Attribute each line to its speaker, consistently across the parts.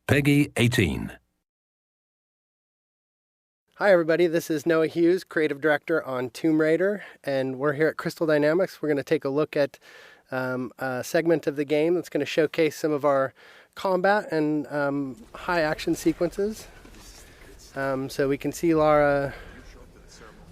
Speaker 1: Peggy 18.
Speaker 2: Hi everybody, this is Noah Hughes, Creative Director on Tomb Raider, and we're here at Crystal Dynamics. We're going to take a look at a segment of the game that's going to showcase some of our combat and high action sequences. So we can see Lara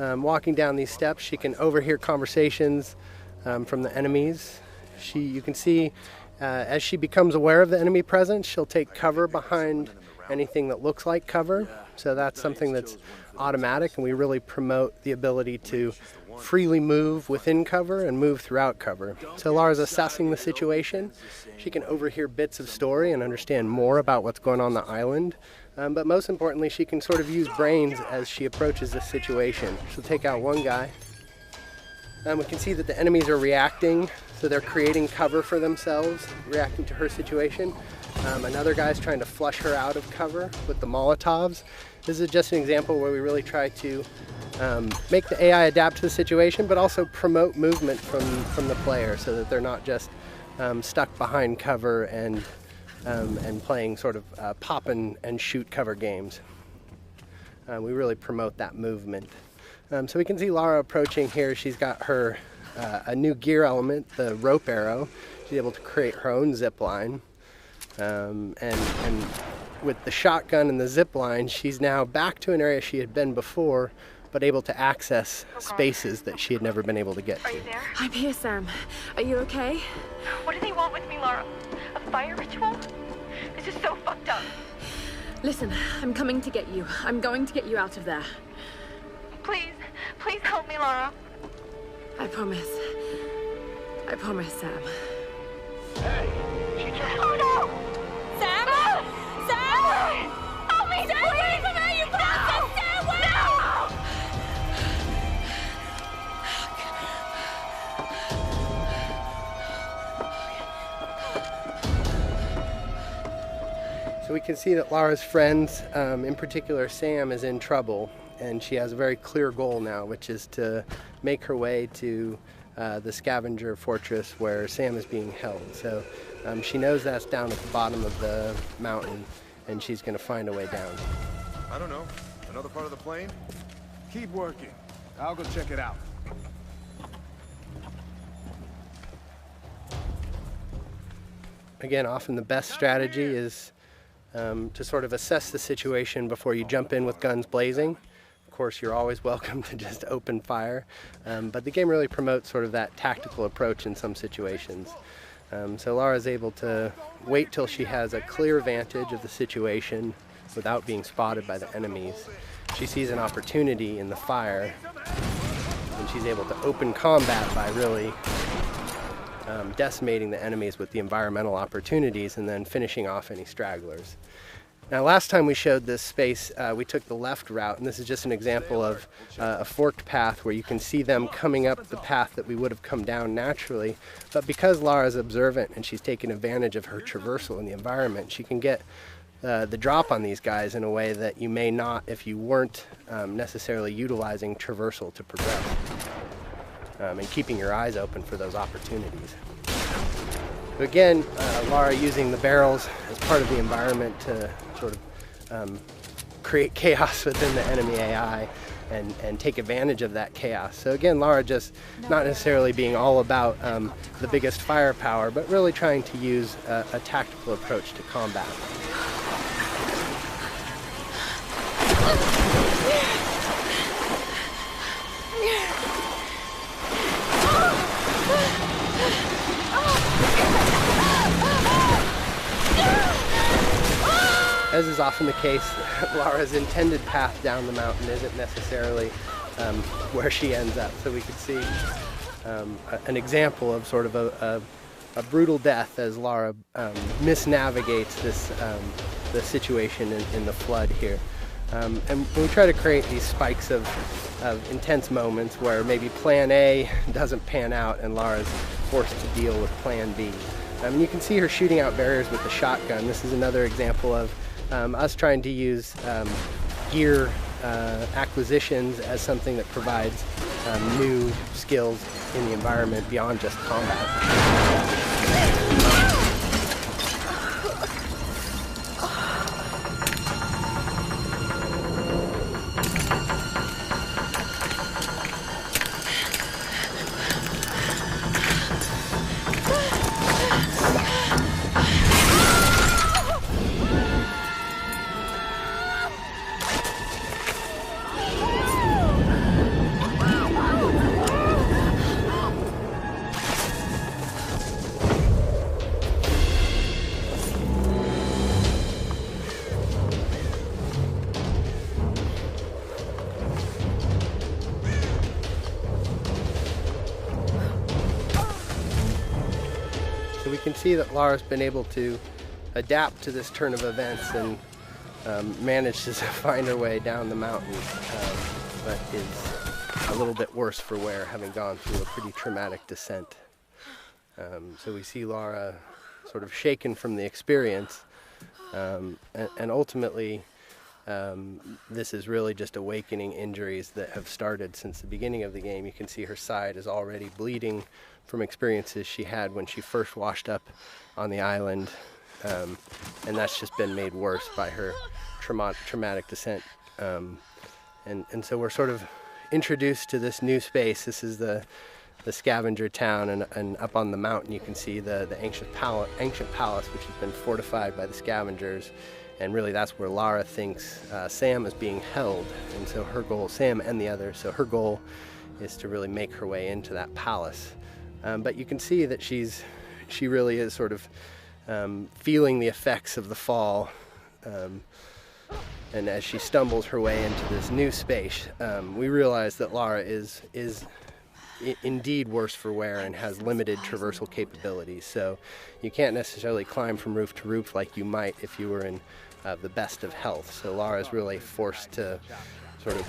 Speaker 2: walking down these steps. She can overhear conversations from the enemies. You can see as she becomes aware of the enemy presence, she'll take cover behind anything that looks like cover. So that's something that's automatic, and we really promote the ability to freely move within cover and move throughout cover. So Lara's assessing the situation. She can overhear bits of story and understand more about what's going on the island. But most importantly, she can sort of use brains as she approaches this situation. She'll take out one guy. We can see that the enemies are reacting, so they're creating cover for themselves, reacting to her situation. Another guy's trying to flush her out of cover with the Molotovs. This is just an example where we really try to make the AI adapt to the situation, but also promote movement from the player so that they're not just stuck behind cover and playing sort of pop and shoot cover games. We really promote that movement. So we can see Lara approaching here. She's got her a new gear element, the rope arrow. She's able to create her own zip line. And with the shotgun and the zip line, she's now back to an area she had been before, but able to access spaces that she had never been able to get to.
Speaker 3: Are you there?
Speaker 4: I'm here, Sam. Are you okay?
Speaker 3: What do they want with me, Lara? A fire ritual? This is so fucked up.
Speaker 4: Listen, I'm coming to get you. I'm going to get you out of there.
Speaker 3: Please, please help me, Lara.
Speaker 4: I promise. I promise, Sam.
Speaker 5: Hey, she just...
Speaker 3: Oh no!
Speaker 4: Sam?
Speaker 3: No!
Speaker 4: Sam!
Speaker 3: Help me,
Speaker 4: Stay
Speaker 3: please!
Speaker 4: away from her, you bastard! Stay away!
Speaker 2: So we can see that Lara's friends, in particular Sam, is in trouble, and she has a very clear goal now, which is to make her way to the scavenger fortress where Sam is being held. So she knows that's down at the bottom of the mountain, and she's going to find a way down.
Speaker 5: I don't know. Another part of the plane? Keep working. I'll go check it out.
Speaker 2: Again, often the best strategy is to sort of assess the situation before you jump in with guns blazing. Of course, you're always welcome to just open fire, but the game really promotes sort of that tactical approach in some situations. So Lara's able to wait till she has a clear vantage of the situation without being spotted by the enemies. She sees an opportunity in the fire, and she's able to open combat by really decimating the enemies with the environmental opportunities and then finishing off any stragglers. Now, last time we showed this space, we took the left route, and this is just an example of a forked path where you can see them coming up the path that we would have come down naturally. But because Lara's observant and she's taken advantage of her traversal in the environment, she can get the drop on these guys in a way that you may not if you weren't necessarily utilizing traversal to progress and keeping your eyes open for those opportunities. So again, Lara using the barrels as part of the environment to sort of create chaos within the enemy AI and take advantage of that chaos. So again, Lara just not necessarily being all about the biggest firepower, but really trying to use a tactical approach to combat. As is often the case, Lara's intended path down the mountain isn't necessarily where she ends up. So we could see an example of sort of a brutal death as Lara misnavigates the situation in the flood here. And we try to create these spikes of intense moments where maybe plan A doesn't pan out and Lara's forced to deal with plan B. And you can see her shooting out barriers with the shotgun. This is another example of us trying to use gear acquisitions as something that provides new skills in the environment beyond just combat. see that Lara's been able to adapt to this turn of events and managed to find her way down the mountain, but is a little bit worse for wear, having gone through a pretty traumatic descent. So we see Lara sort of shaken from the experience, and ultimately this is really just awakening injuries that have started since the beginning of the game. You can see her side is already bleeding from experiences she had when she first washed up on the island, and that's just been made worse by her traumatic descent. And so we're sort of introduced to this new space. This is the scavenger town, and up on the mountain you can see the ancient palace, which has been fortified by the scavengers, and really that's where Lara thinks Sam is being held. And so her goal, Sam and the others, so her goal is to really make her way into that palace. But you can see that she really is sort of feeling the effects of the fall, and as she stumbles her way into this new space, we realize that Lara is indeed worse for wear and has limited traversal capabilities. So you can't necessarily climb from roof to roof like you might if you were in the best of health. So Lara is really forced to sort of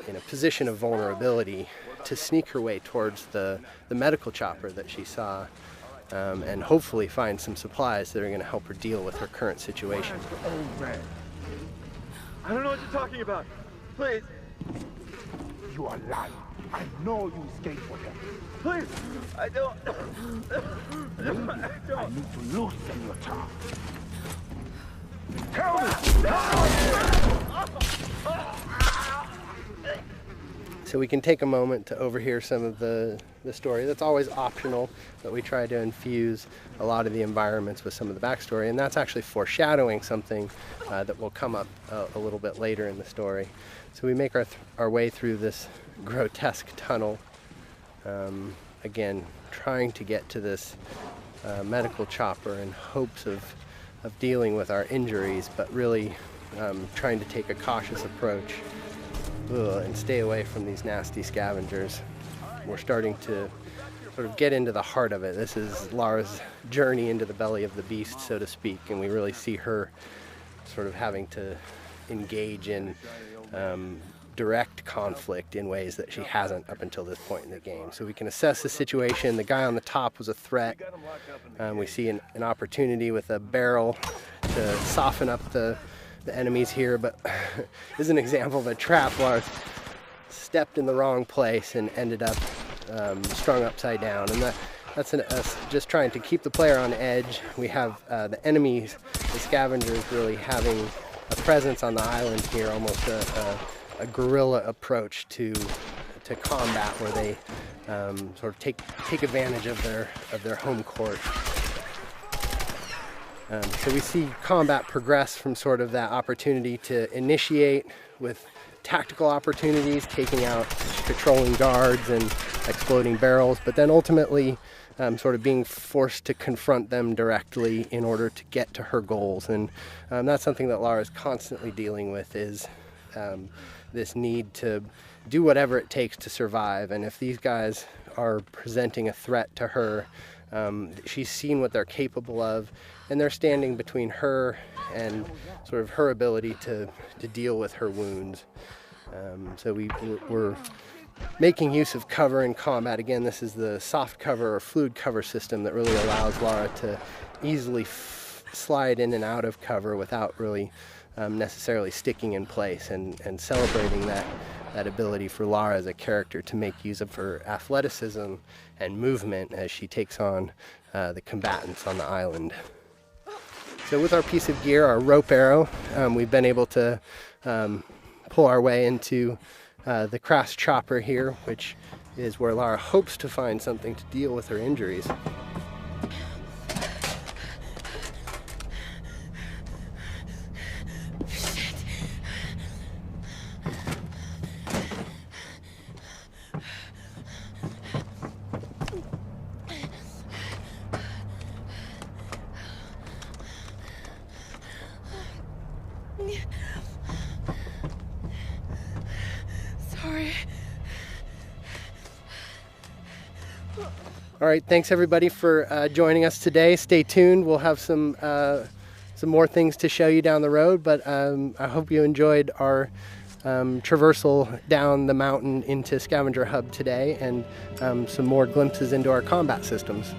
Speaker 2: in a position of vulnerability to sneak her way towards the medical chopper that she saw, and hopefully find some supplies that are going to help her deal with her current situation.
Speaker 1: I don't know what you're talking about. Please.
Speaker 6: You are lying. I know you escaped with them.
Speaker 1: Please. I don't.
Speaker 6: I need to loosen your tongue. Tell me!
Speaker 2: So we can take a moment to overhear some of the story. That's always optional, but we try to infuse a lot of the environments with some of the backstory, and that's actually foreshadowing something that will come up a little bit later in the story. So we make our way through this grotesque tunnel, again trying to get to this medical chopper in hopes of dealing with our injuries, but really trying to take a cautious approach and stay away from these nasty scavengers. We're starting to sort of get into the heart of it. This is Lara's journey into the belly of the beast, so to speak, and we really see her sort of having to engage in direct conflict in ways that she hasn't up until this point in the game. So we can assess the situation. The guy on the top was a threat. We see an opportunity with a barrel to soften up the enemies here, but this is an example of a trap. Lara stepped in the wrong place and ended up strung upside down, and that's just trying to keep the player on edge. We have the enemies, the scavengers, really having a presence on the island here, almost a guerrilla approach to combat, where they sort of take advantage of their home court. So we see combat progress from sort of that opportunity to initiate with tactical opportunities, taking out patrolling guards and exploding barrels, but then ultimately sort of being forced to confront them directly in order to get to her goals. And that's something that Lara is constantly dealing with, is this need to do whatever it takes to survive. And if these guys are presenting a threat to her, she's seen what they're capable of, and they're standing between her and sort of her ability to deal with her wounds. So we're making use of cover in combat. Again, this is the soft cover or fluid cover system that really allows Lara to easily slide in and out of cover without really necessarily sticking in place, and celebrating that ability for Lara as a character to make use of her athleticism and movement as she takes on the combatants on the island. So with our piece of gear, our rope arrow, we've been able to pull our way into the crass chopper here, which is where Lara hopes to find something to deal with her injuries.
Speaker 4: Sorry.
Speaker 2: All right, thanks everybody for joining us today. Stay tuned. We'll have some more things to show you down the road, but I hope you enjoyed our traversal down the mountain into Scavenger Hub today, and some more glimpses into our combat systems.